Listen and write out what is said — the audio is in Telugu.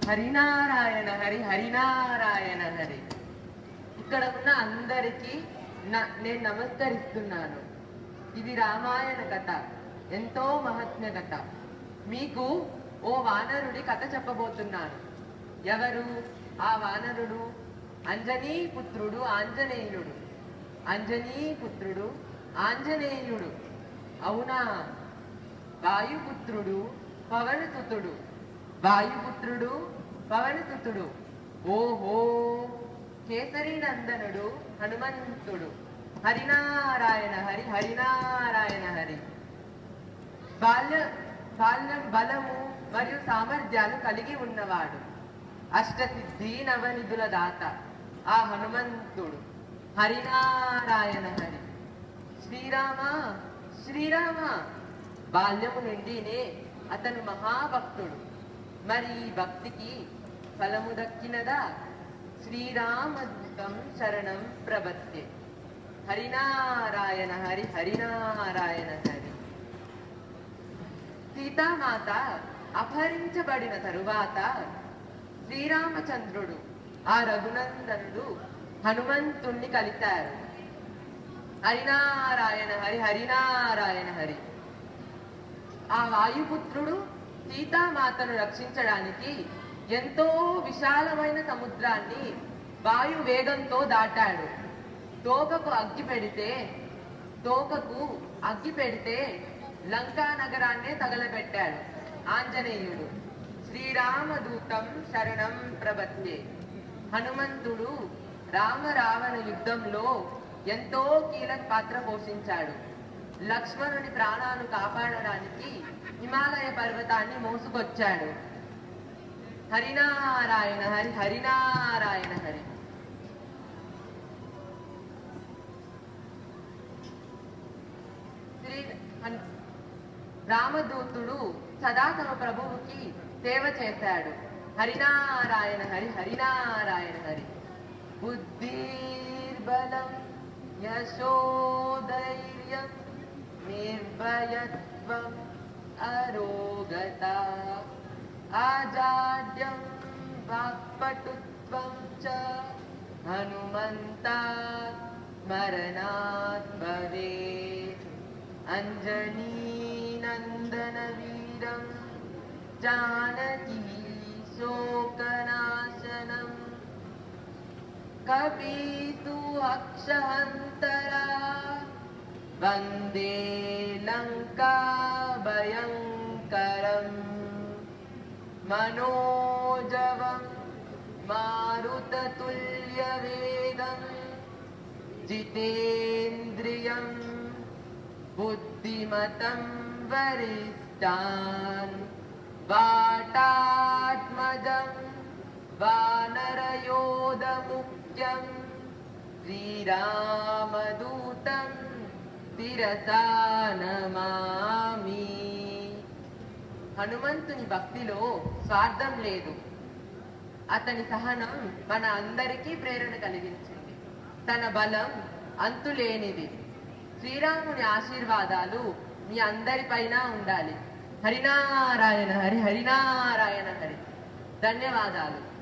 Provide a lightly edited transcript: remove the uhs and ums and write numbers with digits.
హరినారాయణ హరి హరినారాయణ హరి. ఇక్కడ ఉన్న అందరికీ నేను నమస్కరిస్తున్నాను. ఇది రామాయణ కథ, ఎంతో మహాత్మ్య కథ. మీకు ఓ వానరుడి కథ చెప్పబోతున్నాను. ఎవరు ఆ వానరుడు? అంజనీపుత్రుడు ఆంజనేయుడు. అంజనీపుత్రుడు ఆంజనేయుడు. అవునా? వాయుపుత్రుడు పవనసుతుడు. వాయుపుత్రుడు పవనసుతుడు. ఓహో! కేసరి నందనుడు హనుమంతుడు. హరినారాయణ హరి హరినారాయణ హరి. బాల్యం బలము మరియు సామర్థ్యాలు కలిగి ఉన్నవాడు. అష్టసిద్ధి నవనిధుల దాత ఆ హనుమంతుడు. హరినారాయణ హరి. శ్రీరామ శ్రీరామ. బాల్యము నుండినే అతను మహాభక్తుడు. మరి ఈ భక్తికి ఫలము దక్కినదా? శ్రీరామదూతం శరణం ప్రపద్యే. హరినారాయణ హరి హరినారాయణ హరి. సీతామాత అపహరించబడిన తరువాత శ్రీరామచంద్రుడు ఆ రఘునందనుడు హనుమంతుణ్ణి కలిశారు. హరినారాయణ హరి హరినారాయణ హరి. ఆ వాయుపుత్రుడు సీతామాతను రక్షించడానికి ఎంతో విశాలమైన సముద్రాన్ని వాయు వేగంతో దాటాడు. తోకకు అగ్గి పెడితే లంకా నగరాన్నే తగలబెట్టాడు ఆంజనేయుడు. శ్రీరామదూతం శరణం ప్రపద్యే. హనుమంతుడు రావణ యుద్ధంలో ఎంతో కీలక పాత్ర పోషించాడు. లక్ష్మణుని ప్రాణాలు కాపాడడానికి హిమాలయ పర్వతాన్ని మోసుకొచ్చాడు. హరినారాయణ హరి హరినారాయణ హరి. రామదూతుడు సదా తమ ప్రభువుకి సేవ చేశాడు. హరినారాయణ హరి హరినారాయణ హరి. బుద్ధిర్బలం యశోధైర్యం నిర్భయత్వం అరోగత ఆజాడ్యం వాక్పటుత్వం చ హనుమంతా స్మరణాత్ భవేత్. అంజనీ నందన వీరం జానకీ శోకనాశనం కపీతు అక్షహంతరా వందే లంకా భయంకరం మనోజవం మారుతతుల్యవేగం జితేంద్రియం బుద్ధిమతం వరిష్టాన్ వాటాత్మజం వానరయోధముఖ్యం శ్రీరామదూతం శిరసా నమామి. హనుమంతుని భక్తిలో స్వార్థం లేదు. అతని సహనం మన అందరికీ ప్రేరణ కలిగించింది. తన బలం అంతులేనిది. శ్రీరాముని ఆశీర్వాదాలు మీ అందరిపైన ఉండాలి. హరినారాయణ హరి హరినారాయణ హరి. ధన్యవాదాలు.